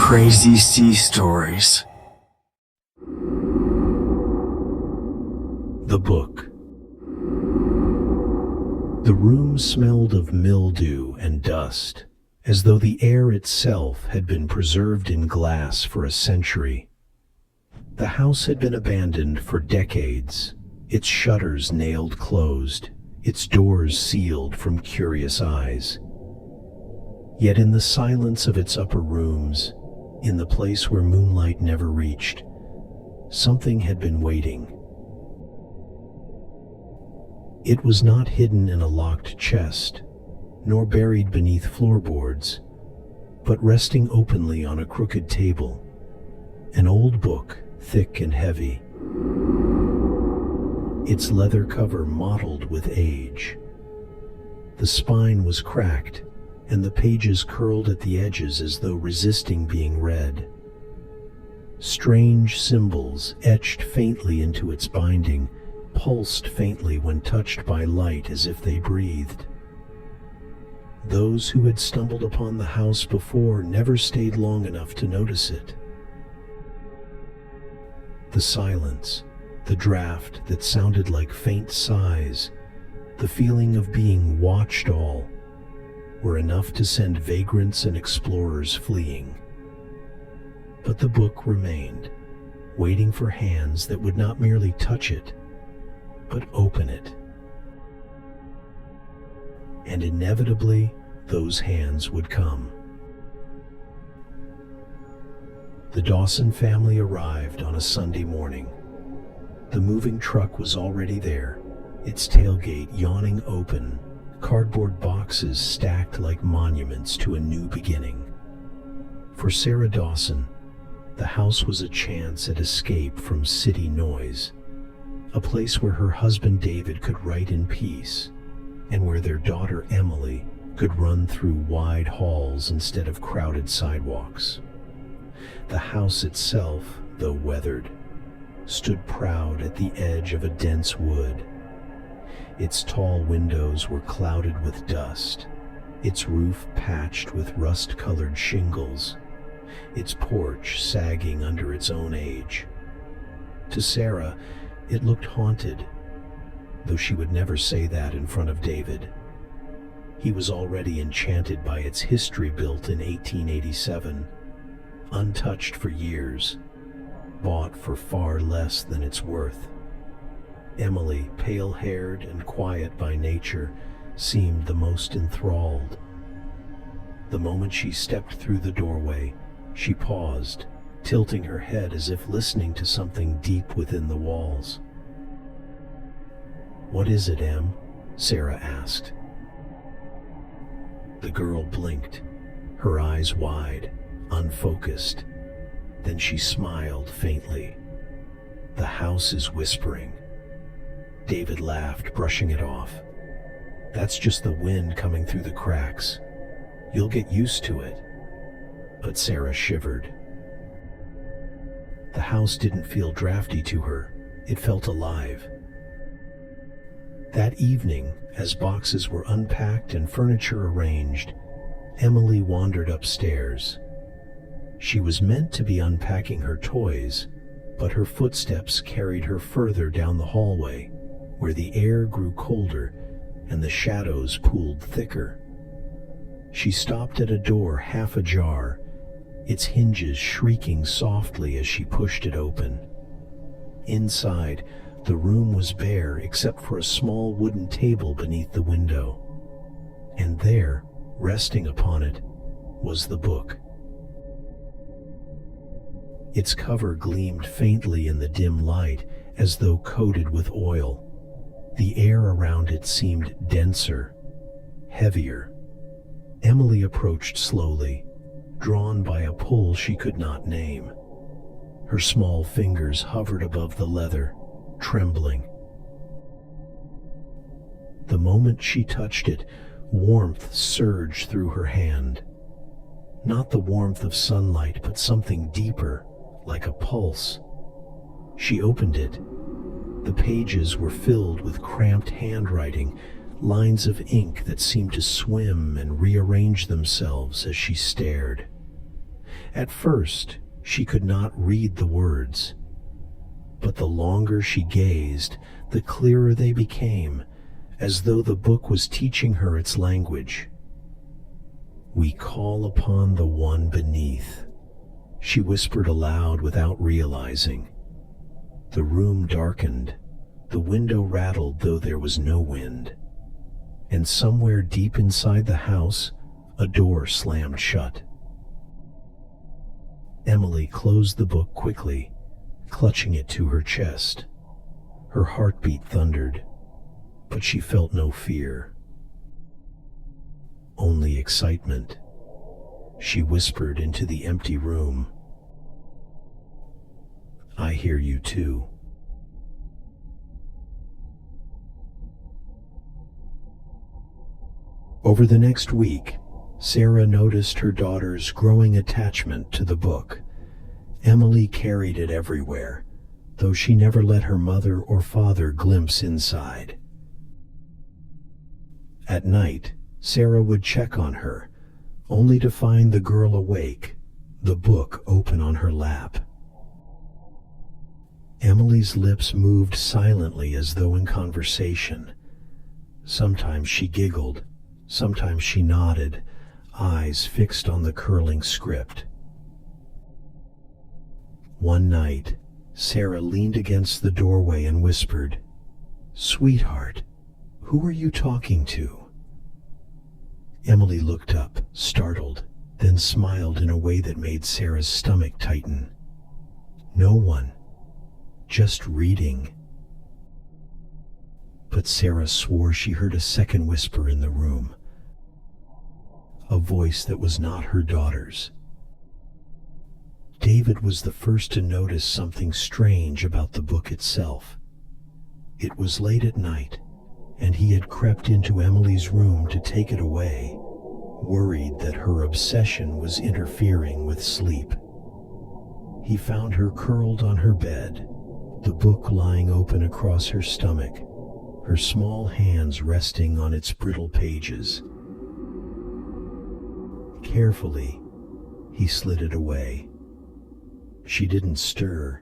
Crazy Sea Stories. The book. The room smelled of mildew and dust, as though the air itself had been preserved in glass for a century. The house had been abandoned for decades, its shutters nailed closed, its doors sealed from curious eyes. Yet in the silence of its upper rooms, in the place where moonlight never reached, something had been waiting. It was not hidden in a locked chest, nor buried beneath floorboards, but resting openly on a crooked table, an old book, thick and heavy, its leather cover mottled with age. The spine was cracked, and the pages curled at the edges as though resisting being read. Strange symbols, etched faintly into its binding, pulsed faintly when touched by light as if they breathed. Those who had stumbled upon the house before never stayed long enough to notice it. The silence, the draft that sounded like faint sighs, the feeling of being watched all, were enough to send vagrants and explorers fleeing. But the book remained, waiting for hands that would not merely touch it, but open it. And inevitably, those hands would come. The Dawson family arrived on a Sunday morning. The moving truck was already there, its tailgate yawning open, cardboard boxes stacked like monuments to a new beginning. For Sarah Dawson, the house was a chance at escape from city noise, a place where her husband David could write in peace, and where their daughter Emily could run through wide halls instead of crowded sidewalks. The house itself, though weathered, stood proud at the edge of a dense wood. Its tall windows were clouded with dust, its roof patched with rust-colored shingles, its porch sagging under its own age. To Sarah, it looked haunted, though she would never say that in front of David. He was already enchanted by its history, built in 1887, untouched for years, bought for far less than its worth. Emily, pale-haired and quiet by nature, seemed the most enthralled. The moment she stepped through the doorway, she paused, tilting her head as if listening to something deep within the walls. "What is it, Em?" Sarah asked. The girl blinked, her eyes wide, unfocused. Then she smiled faintly. "The house is whispering." David laughed, brushing it off. "That's just the wind coming through the cracks. You'll get used to it." But Sarah shivered. The house didn't feel drafty to her. It felt alive. That evening, as boxes were unpacked and furniture arranged, Emily wandered upstairs. She was meant to be unpacking her toys, but her footsteps carried her further down the hallway, where the air grew colder and the shadows pooled thicker. She stopped at a door half ajar, its hinges shrieking softly as she pushed it open. Inside, the room was bare except for a small wooden table beneath the window. And there, resting upon it, was the book. Its cover gleamed faintly in the dim light, as though coated with oil. The air around it seemed denser, heavier. Emily approached slowly, drawn by a pull she could not name. Her small fingers hovered above the leather, trembling. The moment she touched it, warmth surged through her hand. Not the warmth of sunlight, but something deeper, like a pulse. She opened it. The pages were filled with cramped handwriting, lines of ink that seemed to swim and rearrange themselves as she stared. At first, she could not read the words, but the longer she gazed, the clearer they became, as though the book was teaching her its language. "We call upon the one beneath," she whispered aloud without realizing. The room darkened, the window rattled though there was no wind, and somewhere deep inside the house, a door slammed shut. Emily closed the book quickly, clutching it to her chest. Her heartbeat thundered, but she felt no fear. Only excitement. She whispered into the empty room, "I hear you too." Over the next week, Sarah noticed her daughter's growing attachment to the book. Emily carried it everywhere, though she never let her mother or father glimpse inside. At night, Sarah would check on her, only to find the girl awake, the book open on her lap. Emily's lips moved silently as though in conversation. Sometimes she giggled, sometimes she nodded, eyes fixed on the curling script. One night, Sarah leaned against the doorway and whispered, "Sweetheart, who are you talking to?" Emily looked up, startled, then smiled in a way that made Sarah's stomach tighten. "No one. Just reading." But Sarah swore she heard a second whisper in the room, a voice that was not her daughter's. David was the first to notice something strange about the book itself. It was late at night, and he had crept into Emily's room to take it away, worried that her obsession was interfering with sleep. He found her curled on her bed, the book lying open across her stomach, her small hands resting on its brittle pages. Carefully, he slid it away. She didn't stir,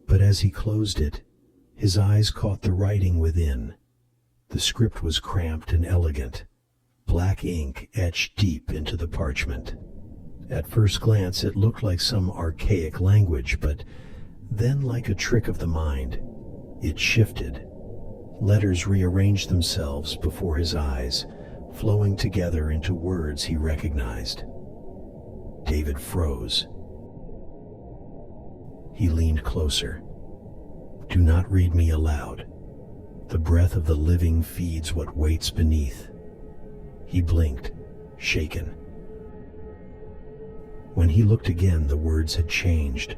but as he closed it, his eyes caught the writing within. The script was cramped and elegant, black ink etched deep into the parchment. At first glance, it looked like some archaic language, but then, like a trick of the mind, it shifted. Letters rearranged themselves before his eyes, flowing together into words he recognized. David froze. He leaned closer. "Do not read me aloud. The breath of the living feeds what waits beneath." He blinked, shaken. When he looked again, the words had changed.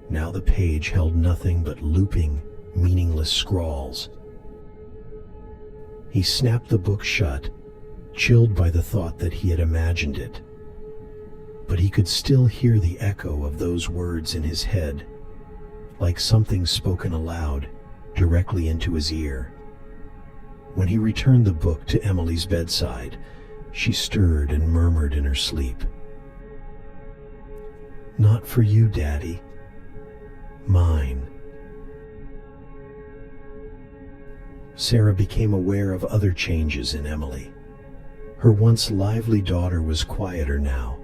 Now the page held nothing but looping, meaningless scrawls. He snapped the book shut, chilled by the thought that he had imagined it. But he could still hear the echo of those words in his head, like something spoken aloud, directly into his ear. When he returned the book to Emily's bedside, she stirred and murmured in her sleep, "Not for you, Daddy. Mine." Sarah became aware of other changes in Emily. Her once lively daughter was quieter now,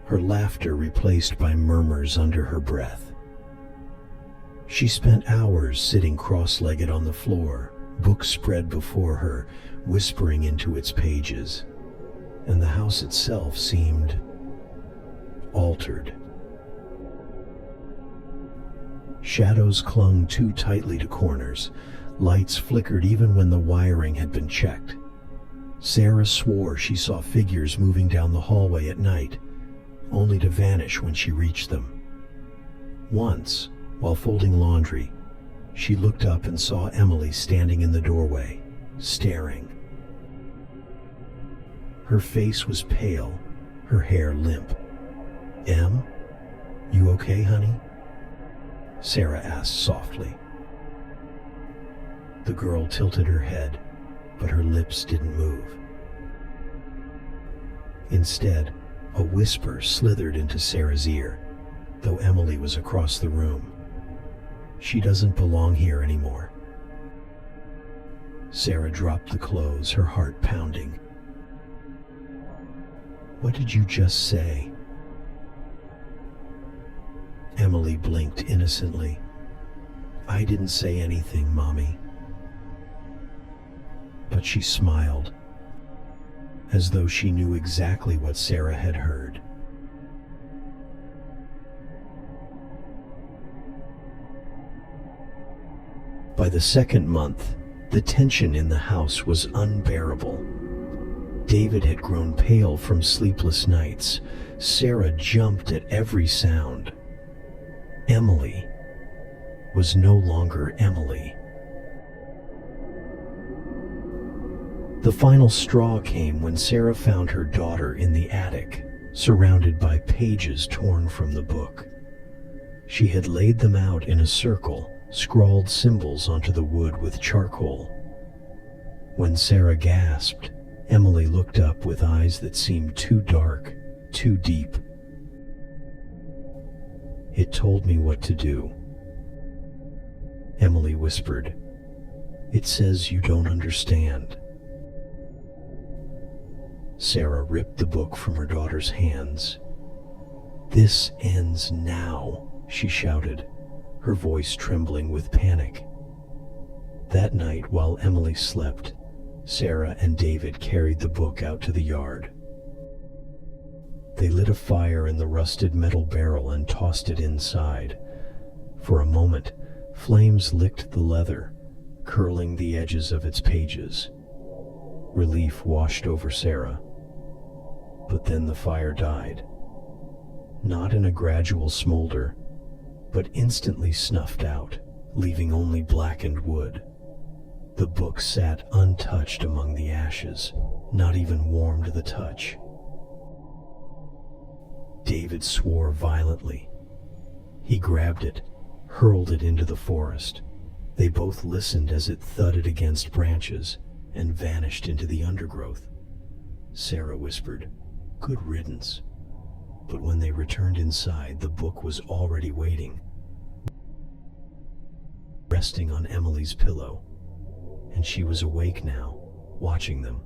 her laughter replaced by murmurs under her breath. She spent hours sitting cross-legged on the floor, books spread before her, whispering into its pages, and the house itself seemed altered. Shadows clung too tightly to corners. Lights flickered even when the wiring had been checked. Sarah swore she saw figures moving down the hallway at night, only to vanish when she reached them. Once, while folding laundry, she looked up and saw Emily standing in the doorway, staring. Her face was pale, her hair limp. "Em, you okay, honey?" Sarah asked softly. The girl tilted her head, but her lips didn't move. Instead, A whisper slithered into Sarah's ear, though Emily was across the room. "She doesn't belong here anymore." Sarah dropped the clothes, her heart pounding. "What did you just say?" Emily blinked innocently. "I didn't say anything, Mommy." But she smiled, as though she knew exactly what Sarah had heard. By the second month, the tension in the house was unbearable. David had grown pale from sleepless nights. Sarah jumped at every sound. Emily was no longer Emily. The final straw came when Sarah found her daughter in the attic, surrounded by pages torn from the book. She had laid them out in a circle, scrawled symbols onto the wood with charcoal. When Sarah gasped, Emily looked up with eyes that seemed too dark, too deep. "It told me what to do," Emily whispered. "It says you don't understand." Sarah ripped the book from her daughter's hands. "This ends now," she shouted, her voice trembling with panic. That night, while Emily slept, Sarah and David carried the book out to the yard. They lit a fire in the rusted metal barrel and tossed it inside. For a moment, flames licked the leather, curling the edges of its pages. Relief washed over Sarah. But then the fire died. Not in a gradual smolder, but instantly snuffed out, leaving only blackened wood. The book sat untouched among the ashes, not even warm to the touch. David swore violently. He grabbed it, hurled it into the forest. They both listened as it thudded against branches and vanished into the undergrowth. Sarah whispered, "Good riddance." But when they returned inside, the book was already waiting, resting on Emily's pillow, and she was awake now, watching them.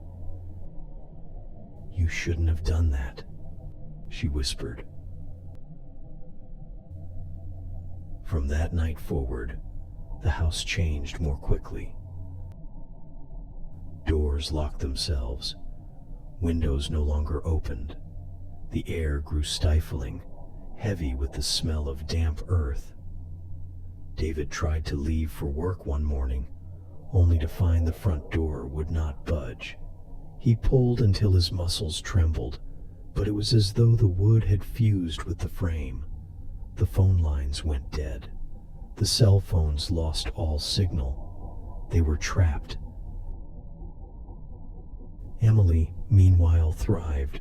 "You shouldn't have done that," she whispered. From that night forward, the house changed more quickly. Doors locked themselves. Windows no longer opened. The air grew stifling, heavy with the smell of damp earth. David tried to leave for work one morning, only to find the front door would not budge. He pulled until his muscles trembled, but it was as though the wood had fused with the frame. The phone lines went dead. The cell phones lost all signal. They were trapped. Emily, meanwhile, thrived.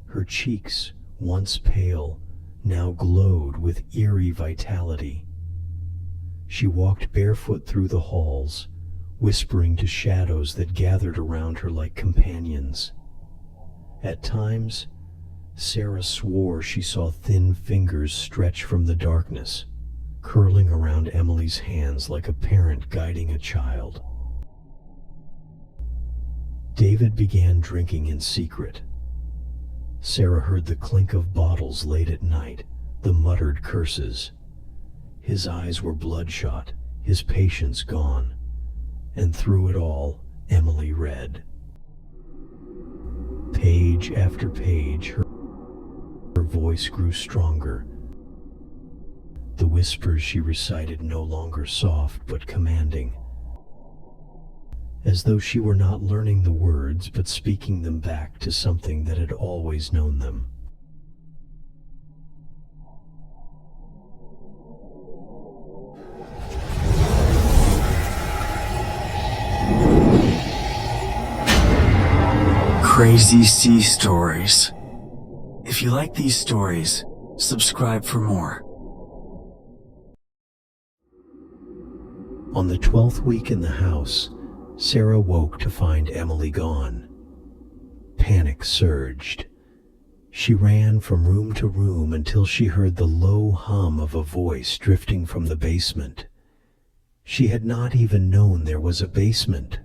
Her cheeks, once pale, now glowed with eerie vitality. She walked barefoot through the halls, whispering to shadows that gathered around her like companions. At times, Sarah swore she saw thin fingers stretch from the darkness, curling around Emily's hands like a parent guiding a child. David began drinking in secret. Sarah heard the clink of bottles late at night, the muttered curses. His eyes were bloodshot, his patience gone, and through it all, Emily read. Page after page, her voice grew stronger. The whispers she recited no longer soft but commanding, as though she were not learning the words but speaking them back to something that had always known them. Crazy Sea Stories. If you like these stories, subscribe for more. On the 12th week in the house, Sarah woke to find Emily gone. Panic surged. She ran from room to room until she heard the low hum of a voice drifting from the basement. She had not even known there was a basement.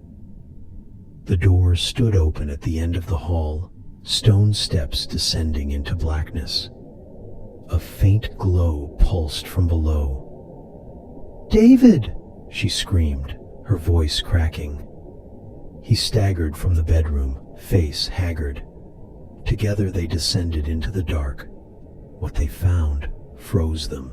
The door stood open at the end of the hall, stone steps descending into blackness. A faint glow pulsed from below. "David!" she screamed, her voice cracking. He staggered from the bedroom, face haggard. Together they descended into the dark. What they found froze them.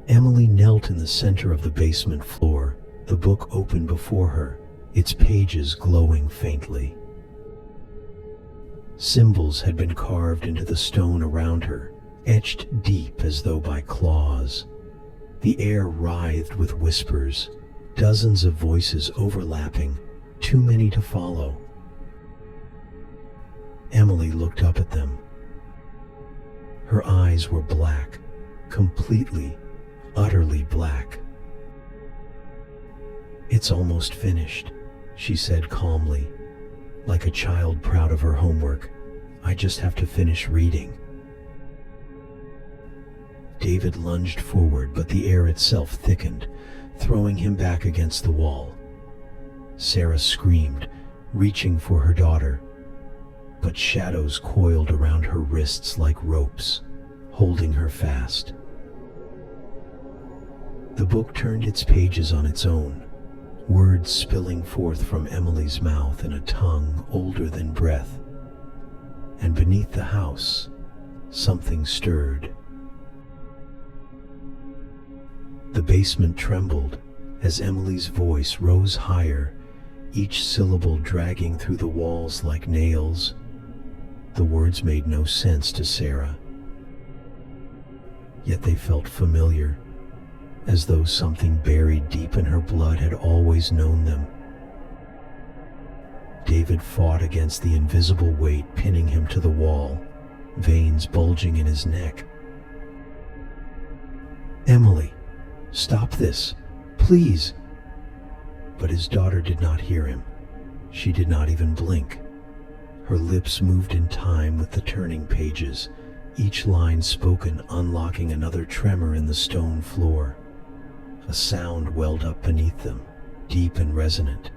Emily knelt in the center of the basement floor, the book open before her, its pages glowing faintly. Symbols had been carved into the stone around her, etched deep as though by claws. The air writhed with whispers, dozens of voices overlapping, too many to follow. Emily looked up at them. Her eyes were black, completely, utterly black. "It's almost finished," she said calmly, like a child proud of her homework. "I just have to finish reading." David lunged forward, but the air itself thickened, throwing him back against the wall. Sarah screamed, reaching for her daughter, but shadows coiled around her wrists like ropes, holding her fast. The book turned its pages on its own, words spilling forth from Emily's mouth in a tongue older than breath. And beneath the house, something stirred. The basement trembled as Emily's voice rose higher, each syllable dragging through the walls like nails. The words made no sense to Sarah, yet they felt familiar, as though something buried deep in her blood had always known them. David fought against the invisible weight pinning him to the wall, veins bulging in his neck. "Emily, stop this, please." But his daughter did not hear him. She did not even blink. Her lips moved in time with the turning pages, each line spoken unlocking another tremor in the stone floor. A sound welled up beneath them, deep and resonant.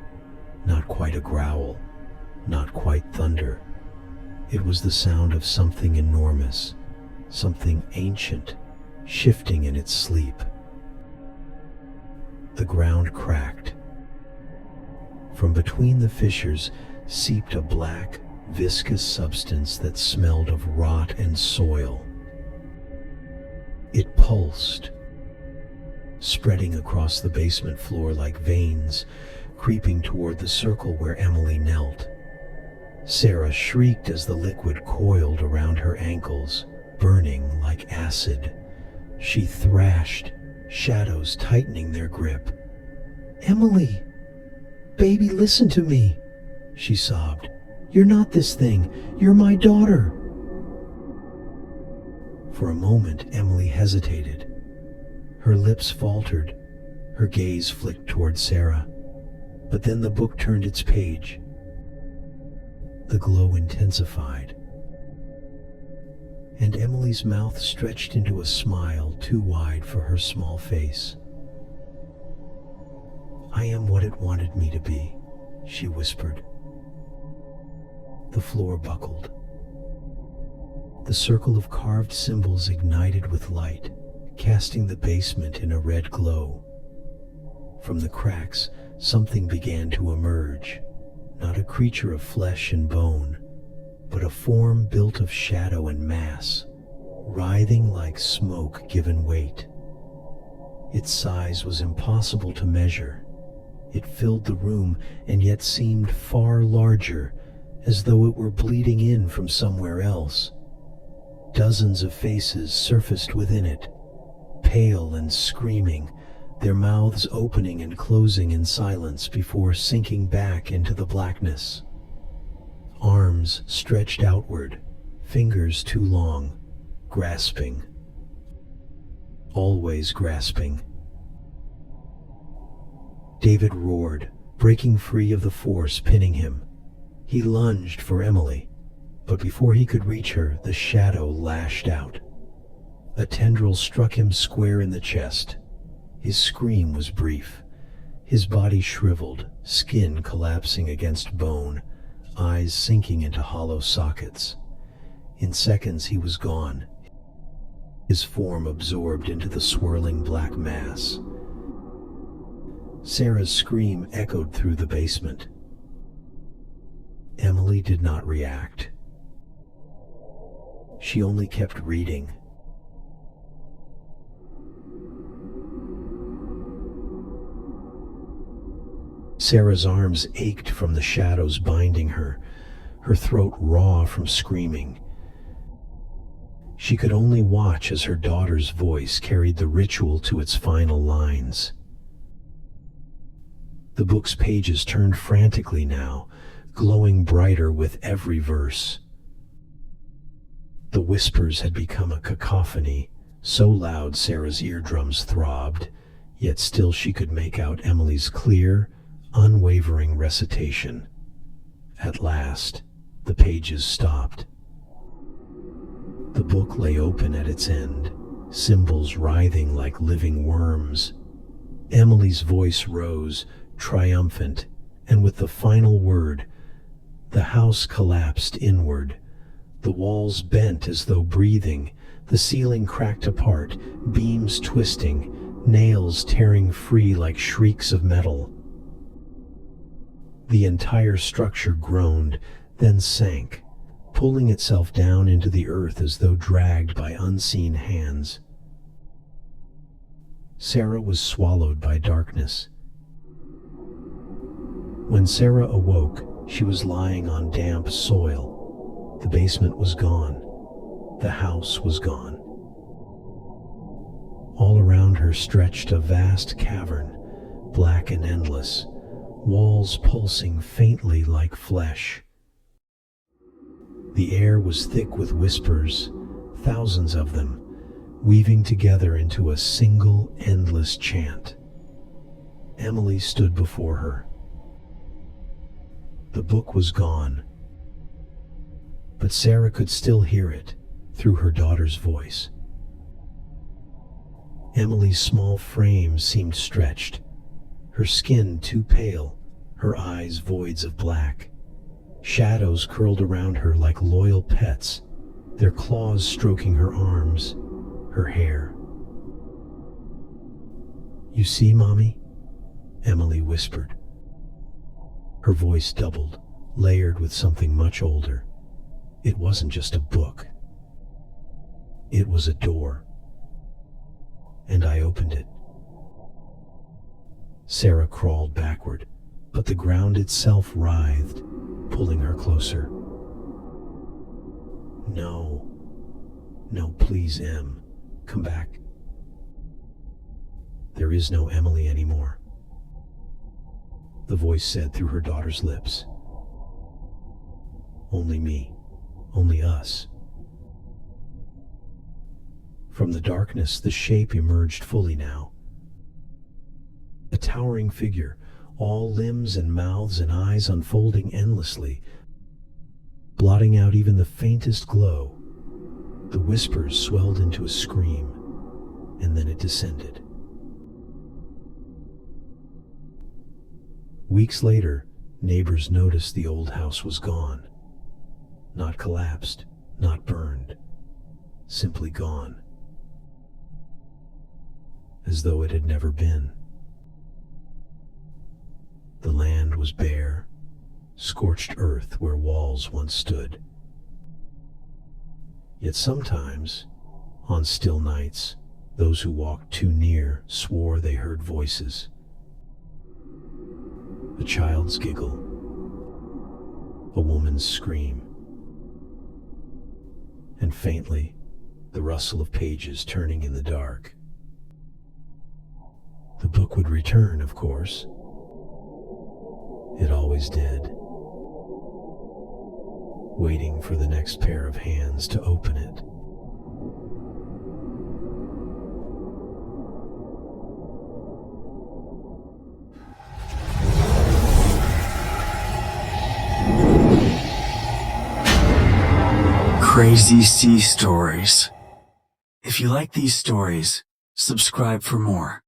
Not quite a growl, not quite thunder. It was the sound of something enormous, something ancient, shifting in its sleep. The ground cracked. From between the fissures seeped a black, viscous substance that smelled of rot and soil. It pulsed, spreading across the basement floor like veins, creeping toward the circle where Emily knelt. Sarah shrieked as the liquid coiled around her ankles, burning like acid. She thrashed, shadows tightening their grip. "Emily, baby, listen to me," she sobbed. "You're not this thing. You're my daughter." For a moment, Emily hesitated. Her lips faltered, her gaze flicked toward Sarah. But then the book turned its page. The glow intensified, and Emily's mouth stretched into a smile too wide for her small face. "I am what it wanted me to be," she whispered. The floor buckled. The circle of carved symbols ignited with light, casting the basement in a red glow. From the cracks, something began to emerge, not a creature of flesh and bone, but a form built of shadow and mass, writhing like smoke given weight. Its size was impossible to measure. It filled the room and yet seemed far larger, as though it were bleeding in from somewhere else. Dozens of faces surfaced within it, pale and screaming, their mouths opening and closing in silence before sinking back into the blackness. Arms stretched outward, fingers too long, grasping. Always grasping. David roared, breaking free of the force pinning him. He lunged for Emily, but before he could reach her, the shadow lashed out. A tendril struck him square in the chest. His scream was brief. His body shriveled, skin collapsing against bone, eyes sinking into hollow sockets. In seconds he was gone, his form absorbed into the swirling black mass. Sarah's scream echoed through the basement. Emily did not react. She only kept reading. Sarah's arms ached from the shadows binding her, her throat raw from screaming. She could only watch as her daughter's voice carried the ritual to its final lines. The book's pages turned frantically now, glowing brighter with every verse. The whispers had become a cacophony, so loud Sarah's eardrums throbbed, yet still she could make out Emily's clear, unwavering recitation. At last, the pages stopped. The book lay open at its end, symbols writhing like living worms. Emily's voice rose, triumphant, and with the final word, the house collapsed inward. The walls bent as though breathing, the ceiling cracked apart, beams twisting, nails tearing free like shrieks of metal. The entire structure groaned, then sank, pulling itself down into the earth as though dragged by unseen hands. Sarah was swallowed by darkness. When Sarah awoke, she was lying on damp soil. The basement was gone. The house was gone. All around her stretched a vast cavern, black and endless, walls pulsing faintly like flesh. The air was thick with whispers, thousands of them, weaving together into a single endless chant. Emily stood before her. The book was gone, but Sarah could still hear it through her daughter's voice. Emily's small frame seemed stretched, her skin too pale, her eyes voids of black. Shadows curled around her like loyal pets, their claws stroking her arms, her hair. "You see, Mommy?" Emily whispered. Her voice doubled, layered with something much older. It wasn't just a book. It was a door. And I opened it. Sarah crawled backward, but the ground itself writhed, pulling her closer. No, please, Em, come back. There is no Emily anymore, the voice said through her daughter's lips. Only me, only us. From the darkness, the shape emerged fully now. A towering figure, all limbs and mouths and eyes unfolding endlessly, blotting out even the faintest glow. The whispers swelled into a scream, and then it descended. Weeks later, neighbors noticed the old house was gone. Not collapsed, not burned, simply gone. As though it had never been. The land was bare, scorched earth where walls once stood. Yet sometimes, on still nights, those who walked too near swore they heard voices. A child's giggle, a woman's scream, and faintly, the rustle of pages turning in the dark. The book would return, of course. It always did, waiting for the next pair of hands to open it. Crazy Sea Stories. If you like these stories, subscribe for more.